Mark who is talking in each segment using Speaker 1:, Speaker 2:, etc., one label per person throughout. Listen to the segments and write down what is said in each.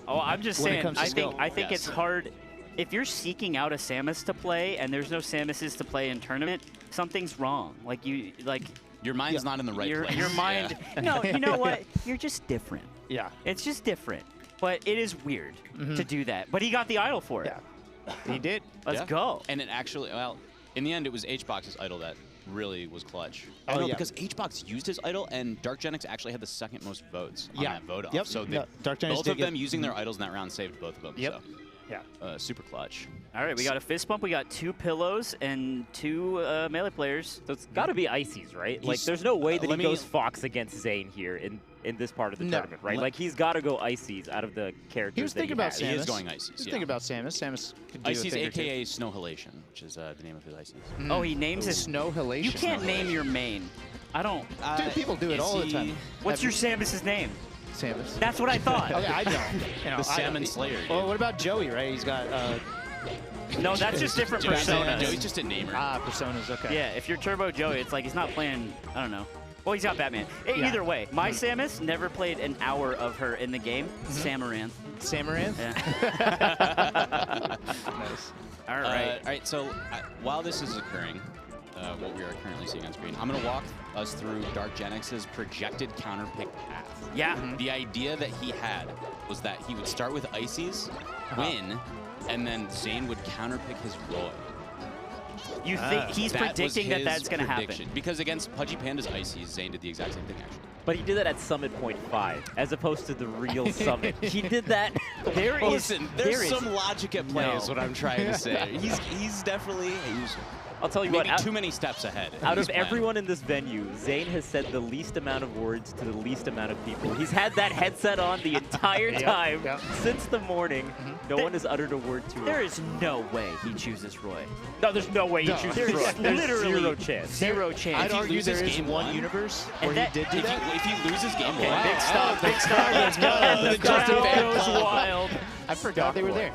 Speaker 1: Oh, I'm just
Speaker 2: when it
Speaker 1: saying,
Speaker 2: comes to skill.
Speaker 1: I think it's hard. If you're seeking out a Samus to play and there's no Samuses to play in tournament, something's wrong. Like
Speaker 3: your mind's not in the right place.
Speaker 1: Your mind. No, you know what? You're just different.
Speaker 2: Yeah.
Speaker 1: It's just different. But it is weird to do that. But he got the idol for it.
Speaker 2: Yeah. He did.
Speaker 1: Let's go.
Speaker 3: And it actually, well, in the end, it was HBox's idol that really was clutch.
Speaker 2: Oh, yeah.
Speaker 3: Because HBox used his idol, and DarkGenex actually had the second most votes on that vote off.
Speaker 2: Yep.
Speaker 3: So
Speaker 2: DarkGenex
Speaker 3: both of them using their idols in that round saved both of them.
Speaker 2: Yep.
Speaker 3: So.
Speaker 2: Yeah.
Speaker 3: Super clutch.
Speaker 1: All right, we got a fist bump. We got 2 pillows and 2 melee players.
Speaker 4: So it's got to be Ices, right? Like, there's no way that he goes Fox against Zain here in this part of the tournament, right? Like, he's got to go Ices out of the characters.
Speaker 2: He was thinking about Samus.
Speaker 3: He is going Ices.
Speaker 2: He was thinking about Samus. Samus could do
Speaker 3: Ices, a.k.a. Snowhalation, which is the name of his Ices.
Speaker 1: Oh, he names his
Speaker 2: Snowhalation.
Speaker 1: You can't name your main. I don't.
Speaker 2: Dude, people do it all the time.
Speaker 1: What's your Samus's name?
Speaker 2: Samus.
Speaker 1: That's what I thought.
Speaker 2: Okay, I don't. You know,
Speaker 3: the Salmon Slayer.
Speaker 2: Well, what about Joey, right? He's got...
Speaker 1: no, that's just different personas.
Speaker 3: Joey's just a namer.
Speaker 2: Ah, personas, okay.
Speaker 1: Yeah, if you're Turbo Joey, it's like he's not playing, I don't know. Well, he's got Batman. Either way, my Samus never played an hour of her in the game. Samaranth.
Speaker 2: Samaranth?
Speaker 1: Yeah.
Speaker 2: Nice.
Speaker 1: All right.
Speaker 3: All right, so while this is occurring, what we are currently seeing on screen, I'm going to walk us through DarkGenex's projected counter-pick path.
Speaker 1: Yeah.
Speaker 3: The idea that he had was that he would start with Ices, win, and then Zain would counter-pick his Roy.
Speaker 1: You think he's predicting that that's going to happen?
Speaker 3: Because against Pudgy Panda's Ices, Zain did the exact same thing, actually.
Speaker 4: But he did that at Summit Point 5, as opposed to the real Summit. He did that.
Speaker 3: Listen, there's some logic at play, is what I'm trying to say. He's definitely...
Speaker 4: I'll tell you
Speaker 3: maybe
Speaker 4: what.
Speaker 3: Too many steps ahead.
Speaker 4: Out of everyone in this venue, Zain has said the least amount of words to the least amount of people. He's had that headset on the entire time since the morning. No one has uttered a word to him.
Speaker 1: There is no way he chooses Roy.
Speaker 4: No, there's no way he chooses Roy. There's
Speaker 1: literally
Speaker 4: zero chance.
Speaker 1: Zero chance.
Speaker 2: I'd argue there is one universe where he did do that.
Speaker 3: If he loses game one.
Speaker 1: Big stop, big stop. Let's go. And the crowd goes wild.
Speaker 2: I forgot they were there.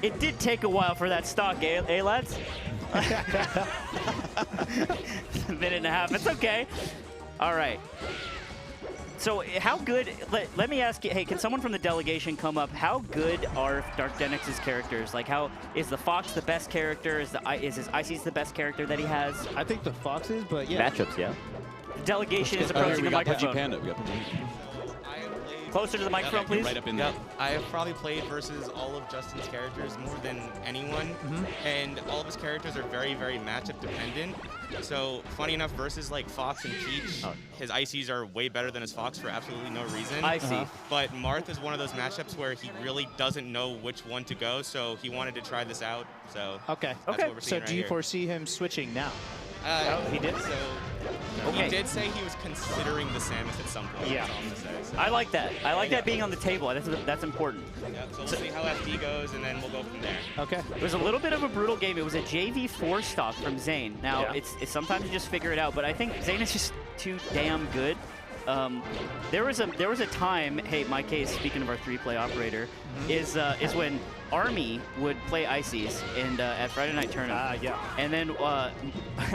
Speaker 1: It did take a while for that stock, eh lads? A minute and a half. It's okay. All right. So how good, let me ask you, hey, can someone from the delegation come up? How good are DarkGenex's characters? Like, how is the Fox the best character? Is his Ices the best character that he has?
Speaker 2: I think the Fox is, but yeah.
Speaker 4: Matchups, yeah.
Speaker 1: The delegation is approaching the microphone.
Speaker 3: Panda. We got Pudgy.
Speaker 1: Closer to the microphone, please.
Speaker 3: Right up in there.
Speaker 5: I have probably played versus all of Justin's characters more than anyone, and all of his characters are very, very matchup dependent. So, funny enough, versus like Fox and Peach, his Ices are way better than his Fox for absolutely no reason.
Speaker 1: I see.
Speaker 5: But Marth is one of those matchups where he really doesn't know which one to go, so he wanted to try this out. So
Speaker 2: Okay.
Speaker 5: that's what we're
Speaker 2: So
Speaker 5: seeing right
Speaker 2: do you
Speaker 5: here.
Speaker 2: foresee him switching now?
Speaker 5: He did. So
Speaker 1: Okay.
Speaker 5: he did say he was considering the Samus at some point.
Speaker 2: Yeah.
Speaker 5: That's all I'm gonna say. So,
Speaker 1: I like that. I like that being on the table. That's important.
Speaker 5: yeah, so we'll see how FD goes, and then we'll go from there.
Speaker 2: Okay.
Speaker 1: It was a little bit of a brutal game. It was a JV4 stock from Zain. Now, it's sometimes you just figure it out, but I think Zain is just too damn good. There was a time, hey, my case, speaking of our 3-play operator, is when Army would play Ices at Friday Night Tournament. And then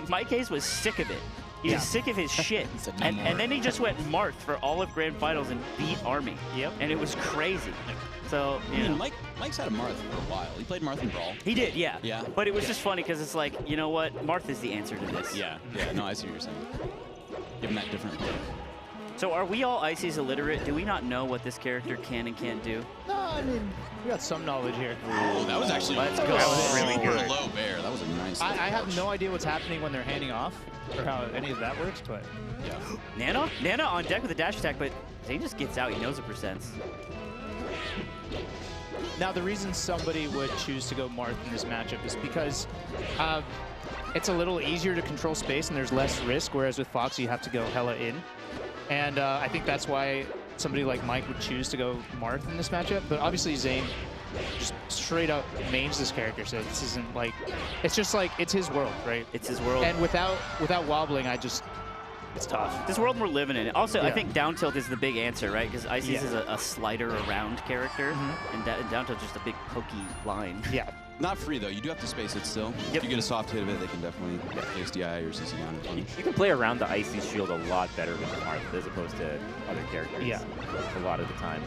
Speaker 1: my case was sick of it. He was sick of his shit. And then he just went Marth for all of Grand Finals and beat Army. And it was crazy. So, you know.
Speaker 3: Mike's had a Marth for a while. He played Marth in Brawl.
Speaker 1: He did, yeah.
Speaker 3: Yeah.
Speaker 1: But it was just funny because it's like, you know what? Marth is the answer to this.
Speaker 3: Yeah, no, I see what you're saying. Give him that different look.
Speaker 1: So are we all Ices illiterate? Do we not know what this character can and can't do?
Speaker 2: No, I mean, we got some knowledge here.
Speaker 3: Oh, that was actually
Speaker 1: Let's go. That was
Speaker 3: really
Speaker 1: really
Speaker 3: good. Low bear. That was a nice.
Speaker 2: I have no idea what's happening when they're handing off or how any of that works, but
Speaker 3: yeah.
Speaker 1: Nana on deck with a dash attack, but Zain just gets out. He knows the percents.
Speaker 2: Now, the reason somebody would choose to go Marth in this matchup is because it's a little easier to control space and there's less risk, whereas with Fox, you have to go hella in. And I think that's why somebody like Mike would choose to go Marth in this matchup. But obviously, Zain just straight up mains this character, so this isn't like, it's just like, it's his world, right?
Speaker 1: It's his world.
Speaker 2: And without Wobbling, it's tough.
Speaker 1: This world we're living in. Also, I think down tilt is the big answer, right? Because Ices is a slider around character, and down tilt is just a big pokey line.
Speaker 2: Yeah.
Speaker 3: Not free, though. You do have to space it still. If you get a soft hit of it, they can definitely place DI or CC down and punish.
Speaker 4: You can play around the Ices shield a lot better with Marth as opposed to other characters.
Speaker 2: Yeah.
Speaker 4: A lot of the time.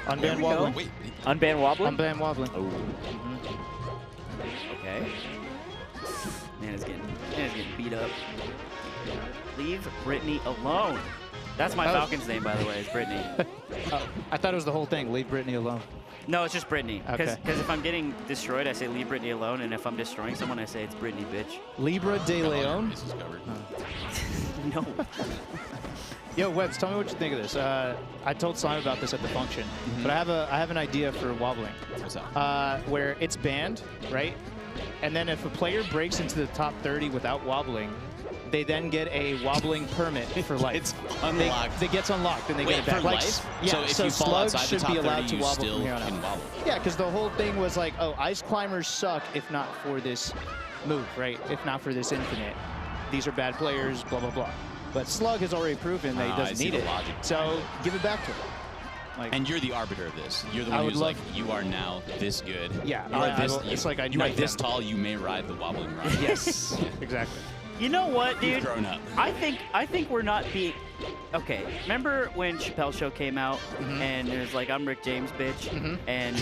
Speaker 2: Unban Wobbling.
Speaker 3: Wait,
Speaker 4: Unban Wobbling?
Speaker 2: Unban Wobbling.
Speaker 4: Oh.
Speaker 1: Okay. Man is getting beat up. Leave Brittany alone. That's my Falcon's name, by the way, is Brittany.
Speaker 2: I thought it was the whole thing. Leave Brittany alone.
Speaker 1: No, it's just Brittany. Because
Speaker 2: Okay.
Speaker 1: if I'm getting destroyed, I say leave Brittany alone, and if I'm destroying someone, I say it's Brittany, bitch.
Speaker 2: Libra de Leon.
Speaker 3: This is covered.
Speaker 1: No.
Speaker 2: Yo, Webbs, tell me what you think of this. I told Simon about this at the function, but I have an idea for wobbling.
Speaker 3: What's up?
Speaker 2: Where it's banned, right? And then if a player breaks into the top 30 without wobbling, they then get a wobbling permit for life.
Speaker 3: It's unlocked.
Speaker 2: They gets unlocked and they
Speaker 3: Wait,
Speaker 2: get it back.
Speaker 3: for
Speaker 2: Like,
Speaker 3: life?
Speaker 2: yeah,
Speaker 3: So if
Speaker 2: so
Speaker 3: you fall
Speaker 2: slugs
Speaker 3: outside the
Speaker 2: should
Speaker 3: top
Speaker 2: be
Speaker 3: 30,
Speaker 2: allowed to
Speaker 3: you
Speaker 2: wobble
Speaker 3: still
Speaker 2: from here on
Speaker 3: can
Speaker 2: out.
Speaker 3: wobble.
Speaker 2: Yeah, because the whole thing was like, oh, ice climbers suck if not for this move, right? If not for this infinite. These are bad players, blah, blah, blah. But Slug has already proven that he
Speaker 3: I
Speaker 2: doesn't
Speaker 3: see
Speaker 2: need
Speaker 3: the
Speaker 2: it.
Speaker 3: logic.
Speaker 2: So give it back to him. Like,
Speaker 3: And you're the arbiter of this. You're the
Speaker 2: I
Speaker 3: one
Speaker 2: would
Speaker 3: who's like,
Speaker 2: love-
Speaker 3: you are now this good.
Speaker 2: Yeah,
Speaker 3: You are this,
Speaker 2: it's like I
Speaker 3: you are
Speaker 2: knight
Speaker 3: this
Speaker 2: them.
Speaker 3: tall, you may ride the wobbling ride.
Speaker 2: yes, exactly.
Speaker 1: You know what, dude?
Speaker 3: You've grown up.
Speaker 1: I think we're not being... Okay, remember when Chappelle's show came out, and it was like, I'm Rick James, bitch, and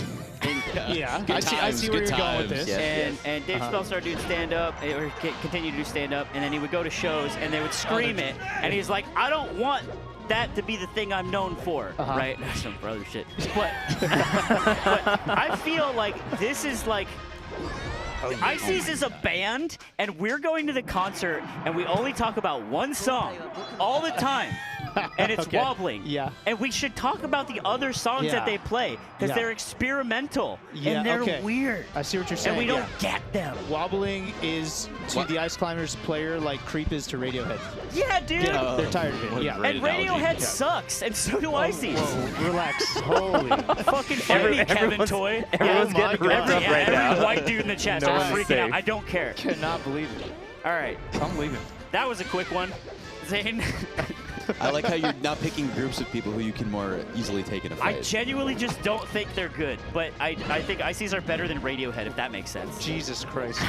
Speaker 2: Yeah,
Speaker 3: Good
Speaker 2: I see where
Speaker 3: good
Speaker 2: you're going with
Speaker 3: times.
Speaker 2: this.
Speaker 4: Yes.
Speaker 1: and Dave Chappelle started doing stand-up, or continue to do stand-up, and then he would go to shows, and they would scream it, and he's like, I don't want that to be the thing I'm known for, right? That's some brother shit. But I feel like this is like... Ices is a band, and we're going to the concert, and we only talk about one song all the time, and it's
Speaker 2: Okay.
Speaker 1: Wobbling.
Speaker 2: Yeah.
Speaker 1: And we should talk about the other songs
Speaker 2: Yeah.
Speaker 1: that they play, because
Speaker 2: Yeah.
Speaker 1: they're experimental,
Speaker 2: Yeah,
Speaker 1: and they're
Speaker 2: okay.
Speaker 1: weird,
Speaker 2: I see what you're saying.
Speaker 1: and we don't
Speaker 2: yeah.
Speaker 1: get them.
Speaker 2: Wobbling is to
Speaker 3: What?
Speaker 2: the Ice Climbers player like Creep is to Radiohead.
Speaker 1: Yeah, dude.
Speaker 2: They're tired of
Speaker 3: what
Speaker 2: it.
Speaker 3: a
Speaker 2: Yeah.
Speaker 3: great
Speaker 1: And
Speaker 3: analogy.
Speaker 1: Radiohead
Speaker 2: Yeah.
Speaker 1: sucks, and so do Ices.
Speaker 2: Whoa, relax. Holy.
Speaker 1: Fucking fight me, Kevin Toy.
Speaker 4: Everyone's
Speaker 2: Oh my
Speaker 4: getting ripped
Speaker 2: God.
Speaker 4: up right
Speaker 1: every
Speaker 4: now.
Speaker 1: white dude in the chat
Speaker 4: No
Speaker 1: starts
Speaker 4: one's
Speaker 1: freaking out.
Speaker 4: safe.
Speaker 1: I don't care.
Speaker 2: Cannot believe it.
Speaker 1: All right,
Speaker 2: I'm leaving.
Speaker 1: that was a quick one. Zane,
Speaker 3: I like how you're not picking groups of people who you can more easily take in a
Speaker 1: I
Speaker 3: fight.
Speaker 1: genuinely just don't think they're good, but I think Ices are better than Radiohead, if that makes sense.
Speaker 2: Jesus Christ.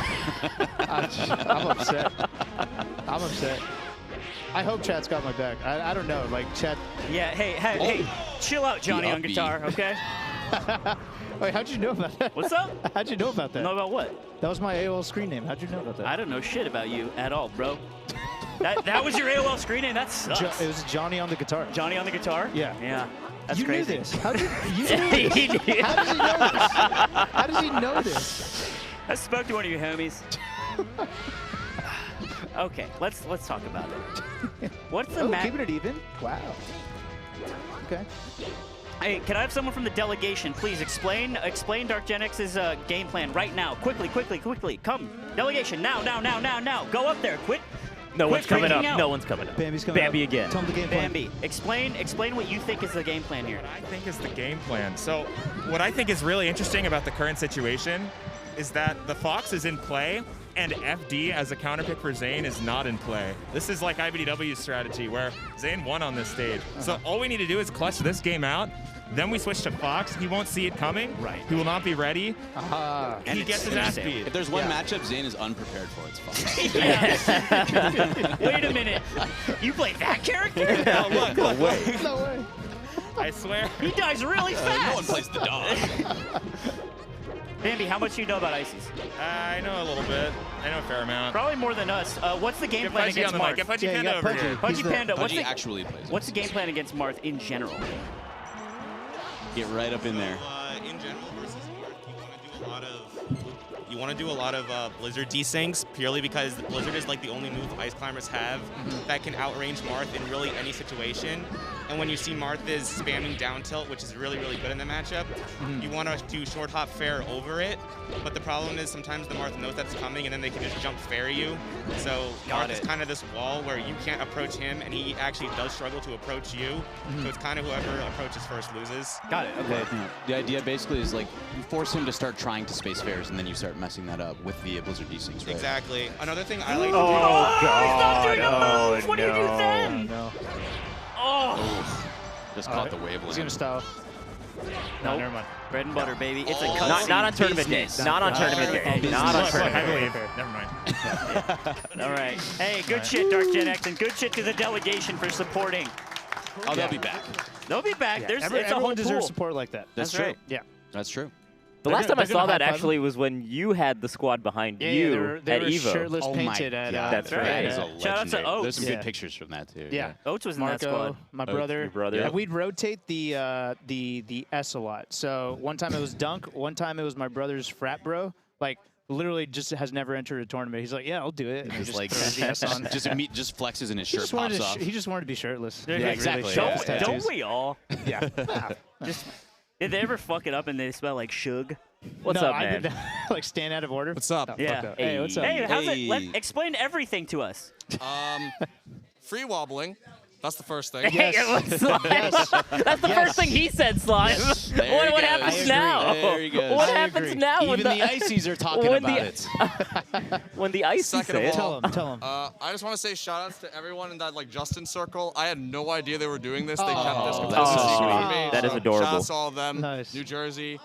Speaker 2: I'm upset. I'm upset. I hope chat's got my back. I don't know. Like, chat.
Speaker 1: Yeah, hey, chill out, Johnny, on
Speaker 3: upbeat.
Speaker 1: guitar, okay?
Speaker 2: Wait, how'd you know about that?
Speaker 1: What's up?
Speaker 2: How'd you know about that?
Speaker 1: Know about what?
Speaker 2: That was my AOL screen name. How'd you know about that?
Speaker 1: I don't know shit about you at all, bro. That was your AOL screen name? That sucks.
Speaker 2: It was Johnny on the guitar.
Speaker 1: Johnny on the guitar?
Speaker 2: Yeah.
Speaker 1: Yeah. That's
Speaker 2: you
Speaker 1: crazy.
Speaker 2: knew this. How did you knew this? How does he know this? How does he know this?
Speaker 1: I spoke to one of your homies. Okay, let's talk about it. What's the match?
Speaker 2: Keeping it even? Wow. Okay.
Speaker 1: Hey, can I have someone from the delegation, please explain DarkGenex's game plan right now? Quickly. Come. Delegation, now. Go up there. Quit.
Speaker 4: No one's
Speaker 1: Quit
Speaker 4: coming
Speaker 1: freaking
Speaker 4: up.
Speaker 1: out.
Speaker 4: No one's coming up.
Speaker 2: Bambi's coming
Speaker 4: Bambi
Speaker 2: up.
Speaker 4: again.
Speaker 2: Tell him the game plan.
Speaker 1: Bambi, explain what you think is the game plan here.
Speaker 6: What I think is the game plan. So what I think is really interesting about the current situation is that the Fox is in play and FD as a counterpick for Zain is not in play. This is like IBDW's strategy where Zain won on this stage. So all we need to do is clutch this game out. Then we switch to Fox. He won't see it coming.
Speaker 1: Right.
Speaker 6: He will not be ready.
Speaker 1: And
Speaker 6: He
Speaker 1: it's
Speaker 6: gets his ass
Speaker 1: insane.
Speaker 6: beat.
Speaker 3: If there's one
Speaker 2: Yeah.
Speaker 3: matchup Zayn is unprepared for, it's Fox.
Speaker 1: Wait a minute. You play that character?
Speaker 6: Oh, look.
Speaker 2: No way.
Speaker 6: I swear.
Speaker 1: He dies really fast.
Speaker 3: No one plays the dog.
Speaker 1: Bambi, how much do you know about Ices?
Speaker 6: I know a little bit. I know a fair amount.
Speaker 1: Probably more than us. What's the game
Speaker 6: Get
Speaker 1: plan
Speaker 6: Pudgy on
Speaker 1: against
Speaker 6: the mic.
Speaker 1: Marth?
Speaker 6: Get Pudgy
Speaker 2: Yeah, you
Speaker 6: Panda
Speaker 2: got
Speaker 6: over
Speaker 2: Pudgy.
Speaker 6: here.
Speaker 1: Pudgy
Speaker 2: He's the-
Speaker 1: Panda,
Speaker 3: Pudgy actually plays.
Speaker 1: what's the game plan against Marth in general?
Speaker 3: Get right up in there.
Speaker 5: In general versus Marth, you want to do a lot of Blizzard desyncs purely because Blizzard is like the only move Ice Climbers have that can outrange Marth in really any situation. And when you see Marth is spamming down tilt, which is really, really good in the matchup, you want to do short hop fair over it. But the problem is sometimes the Marth knows that's coming and then they can just jump fair you. So Marth is kind of this wall where you can't approach him and he actually does struggle to approach you. So it's kind of whoever approaches first loses.
Speaker 1: Got it. Okay.
Speaker 3: The idea basically is like you force him to start trying to space fairs and then you start messing that up with the Blizzard desyncs, right?
Speaker 5: Exactly. Another thing I like to
Speaker 4: Oh,
Speaker 1: He's not doing a
Speaker 4: God.
Speaker 1: move. What do you do then?
Speaker 2: No.
Speaker 1: Oh.
Speaker 3: Just caught the wave
Speaker 2: He's gonna style.
Speaker 1: No,
Speaker 2: never mind.
Speaker 1: bread and butter, baby. It's a
Speaker 3: Oh.
Speaker 1: cutscene.
Speaker 4: Not on tournament day.
Speaker 3: business.
Speaker 4: Not on
Speaker 1: Not
Speaker 4: tournament
Speaker 1: tournament
Speaker 4: day.
Speaker 1: day.
Speaker 4: Not on
Speaker 6: Look, I
Speaker 4: tournament day.
Speaker 6: believe. Never mind.
Speaker 1: All right. Hey, good shit, DarkGenex, and good shit to the delegation for supporting.
Speaker 3: Oh, they'll be back.
Speaker 1: They'll be back.
Speaker 2: Yeah,
Speaker 1: There's it's a
Speaker 2: everyone
Speaker 1: whole
Speaker 2: deserves
Speaker 1: pool.
Speaker 2: support like that.
Speaker 3: That's
Speaker 1: That's
Speaker 3: true.
Speaker 1: right.
Speaker 2: Yeah.
Speaker 3: That's true.
Speaker 4: The last time I
Speaker 2: they're gonna
Speaker 4: saw that
Speaker 2: high-five
Speaker 4: actually was when you had the squad behind
Speaker 2: Yeah,
Speaker 4: you
Speaker 2: they were
Speaker 4: at Evo.
Speaker 2: shirtless,
Speaker 3: Oh
Speaker 2: painted
Speaker 3: my
Speaker 2: at.
Speaker 3: God.
Speaker 4: That's right.
Speaker 3: That is
Speaker 2: yeah.
Speaker 3: a
Speaker 1: Shout out to
Speaker 3: legendary.
Speaker 1: Oates.
Speaker 3: There's some
Speaker 2: Yeah.
Speaker 3: good pictures from that too.
Speaker 2: Yeah.
Speaker 1: Oates was in that
Speaker 2: Marco,
Speaker 1: squad.
Speaker 2: my
Speaker 3: Oates,
Speaker 2: brother.
Speaker 3: your
Speaker 4: brother.
Speaker 2: And we'd rotate the S a lot. So one time it was Dunk. One time it was my brother's frat bro. Like literally just has never entered a tournament. He's like, yeah, I'll do it. And he
Speaker 3: Just like
Speaker 2: throws the S on.
Speaker 3: just flexes and his
Speaker 2: He
Speaker 3: shirt
Speaker 2: just wanted
Speaker 3: pops
Speaker 2: to
Speaker 3: off.
Speaker 2: he just wanted to be shirtless.
Speaker 1: Yeah,
Speaker 2: Like,
Speaker 3: exactly.
Speaker 2: show
Speaker 3: Yeah.
Speaker 2: his
Speaker 1: Don't
Speaker 2: tattoos.
Speaker 1: we all?
Speaker 2: Yeah.
Speaker 1: Just did they ever fuck it up and they smell like Suge?
Speaker 4: What's
Speaker 2: no,
Speaker 4: up,
Speaker 2: I
Speaker 4: man?
Speaker 2: did that. Like stand out of order.
Speaker 7: What's up?
Speaker 2: No, fuck
Speaker 1: Yeah.
Speaker 2: that. Hey, what's up?
Speaker 1: Hey, how's it?
Speaker 3: Hey.
Speaker 1: Explain everything to us.
Speaker 7: Free wobbling. That's the first thing.
Speaker 4: Hey,
Speaker 2: Yes.
Speaker 4: Slime.
Speaker 2: Yes.
Speaker 4: That's the first thing he said, Slime.
Speaker 3: There
Speaker 4: What
Speaker 3: he
Speaker 4: what
Speaker 3: goes.
Speaker 4: happens
Speaker 3: I agree.
Speaker 4: now?
Speaker 3: There he goes.
Speaker 4: What
Speaker 2: I
Speaker 4: happens
Speaker 2: agree.
Speaker 4: now
Speaker 3: Even
Speaker 4: when
Speaker 3: the ices are talking
Speaker 4: when
Speaker 3: about
Speaker 4: the-
Speaker 3: it.
Speaker 4: when the ice
Speaker 7: Second of
Speaker 4: say it?
Speaker 7: all,
Speaker 2: Tell him.
Speaker 7: I just want to say shout outs to everyone in that like Justin circle. I had no idea they were doing this. They kept this
Speaker 3: Oh,
Speaker 7: completely
Speaker 3: that's so
Speaker 7: secret from
Speaker 3: sweet.
Speaker 7: me.
Speaker 4: That is
Speaker 7: So
Speaker 4: adorable.
Speaker 7: Shout outs to all of them.
Speaker 2: Nice.
Speaker 7: New Jersey.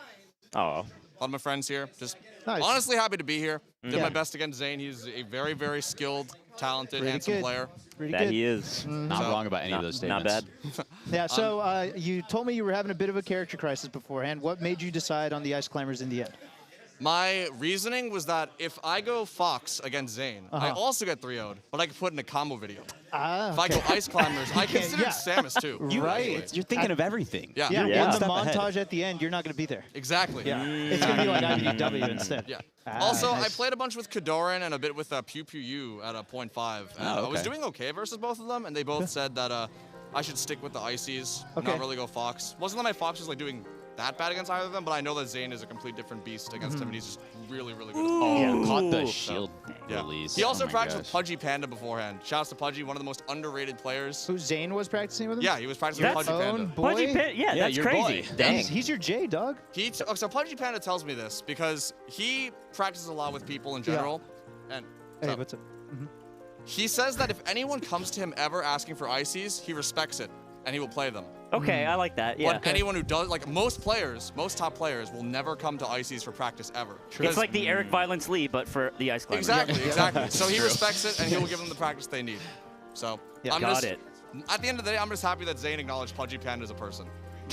Speaker 4: Oh.
Speaker 7: A lot of my friends here. Just
Speaker 2: Nice.
Speaker 7: honestly happy to be here. Did
Speaker 2: Yeah.
Speaker 7: my best against Zain. He's a very, very skilled, talented,
Speaker 2: Pretty
Speaker 7: handsome
Speaker 2: good.
Speaker 7: player.
Speaker 2: Pretty
Speaker 4: That
Speaker 2: good.
Speaker 4: he is.
Speaker 3: Not
Speaker 7: So-
Speaker 3: wrong about any of those
Speaker 4: Not
Speaker 3: statements.
Speaker 4: bad.
Speaker 2: Yeah, so you told me you were having a bit of a character crisis beforehand. What made you decide on the Ice Climbers in the end?
Speaker 7: My reasoning was that if I go Fox against Zain, I also get 3-0'd, but I could put in a combo video. If I go Ice Climbers, I considered
Speaker 2: Yeah.
Speaker 7: Samus too.
Speaker 2: Right.
Speaker 3: You're thinking of everything.
Speaker 7: Yeah.
Speaker 2: Yeah,
Speaker 4: Yeah.
Speaker 2: in the
Speaker 3: Step ahead.
Speaker 2: montage at the end, you're not going to be there.
Speaker 7: Exactly.
Speaker 2: Yeah, it's going to be like IBW instead.
Speaker 7: Yeah.
Speaker 2: Ah,
Speaker 7: Also, I
Speaker 2: nice.
Speaker 7: played a bunch with Kadoran and a bit with Pew Pew U at a 0.5. And
Speaker 3: Oh,
Speaker 7: I was
Speaker 3: okay.
Speaker 7: doing okay versus both of them, and they both said that I should stick with the Ices,
Speaker 2: Okay.
Speaker 7: not really go Fox. Wasn't that my Fox was like doing that bad against either of them, but I know that Zain is a complete different beast against him, and he's just really, really good.
Speaker 3: Oh, caught the
Speaker 1: Ooh.
Speaker 3: shield
Speaker 7: Yeah.
Speaker 3: release.
Speaker 7: He also
Speaker 3: Oh my
Speaker 7: practiced
Speaker 3: gosh.
Speaker 7: with Pudgy Panda beforehand. Shouts to Pudgy, one of the most underrated players.
Speaker 2: Who Zane was practicing with him?
Speaker 7: Yeah, he was practicing with
Speaker 1: That's
Speaker 7: Pudgy
Speaker 2: Own
Speaker 7: Panda.
Speaker 2: boy.
Speaker 1: Pudgy Pit, yeah, that's
Speaker 3: your
Speaker 1: crazy.
Speaker 3: boy.
Speaker 4: Dang.
Speaker 2: He's your J, dog.
Speaker 7: So Pudgy Panda tells me this because he practices a lot with people in general, and
Speaker 2: Hey,
Speaker 7: so
Speaker 2: what's up?
Speaker 7: he says that if anyone comes to him ever asking for Ices, he respects it and he will play them.
Speaker 1: Okay, I like that. Yeah.
Speaker 7: But anyone who does, like most top players, will never come to Ices for practice ever.
Speaker 1: It's like the Eric Violence Lee, but for the Ice Climbers.
Speaker 7: Exactly, exactly. So he respects it and he will give them the practice they need. So
Speaker 2: Yeah.
Speaker 7: I'm
Speaker 1: Got
Speaker 7: just,
Speaker 1: it.
Speaker 7: At the end of the day, I'm just happy that Zayn acknowledged Pudgy Panda as a person.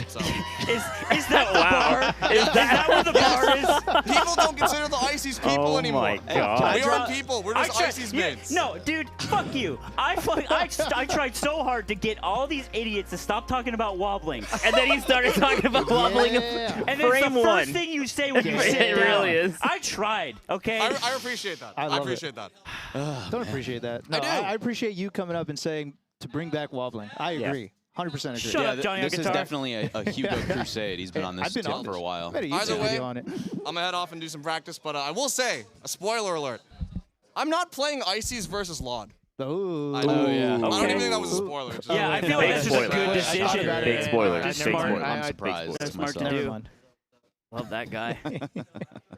Speaker 7: So
Speaker 1: Is that the bar? Is that what the bar is?
Speaker 7: people don't consider the Ices people
Speaker 4: Oh
Speaker 7: anymore.
Speaker 4: my God.
Speaker 7: We are people. We're just Ices mates.
Speaker 1: No, dude, fuck you. I tried so hard to get all these idiots to stop talking about wobbling.
Speaker 4: And then he started talking about wobbling.
Speaker 2: Yeah.
Speaker 1: And it's
Speaker 4: Frame
Speaker 1: the first
Speaker 4: one.
Speaker 1: thing you say when you
Speaker 2: It
Speaker 1: sit down.
Speaker 4: really is.
Speaker 1: I tried, okay?
Speaker 7: I appreciate that.
Speaker 2: I
Speaker 7: I,
Speaker 2: love it.
Speaker 7: appreciate that.
Speaker 2: Don't appreciate that. No,
Speaker 7: do.
Speaker 2: I appreciate you coming up and saying to bring back wobbling. I agree. 100% agree.
Speaker 1: Shut up, Johnny on
Speaker 3: This is
Speaker 1: guitar.
Speaker 3: definitely a Hugo crusade. He's been on this
Speaker 2: I've been
Speaker 3: tip
Speaker 2: on
Speaker 3: for
Speaker 2: this.
Speaker 3: a while.
Speaker 2: I made a
Speaker 7: Either
Speaker 2: YouTube
Speaker 7: way,
Speaker 2: video on it.
Speaker 7: I'm gonna head off and do some practice, but I will say, a spoiler alert. I'm not playing Ices versus Laud.
Speaker 2: Oh,
Speaker 7: I know,
Speaker 3: yeah.
Speaker 7: I don't
Speaker 4: Okay.
Speaker 7: even think that was a spoiler. It's just-
Speaker 1: Yeah, I feel
Speaker 4: Big
Speaker 1: like that's just a
Speaker 4: spoiler.
Speaker 1: good
Speaker 2: I thought
Speaker 1: decision.
Speaker 2: about it.
Speaker 4: Big spoiler.
Speaker 2: That's
Speaker 4: Big
Speaker 2: smart.
Speaker 4: spoiler.
Speaker 3: I'm
Speaker 2: I-
Speaker 3: surprised
Speaker 1: That's smart to
Speaker 3: myself.
Speaker 1: do.
Speaker 2: Never mind.
Speaker 1: Love that guy.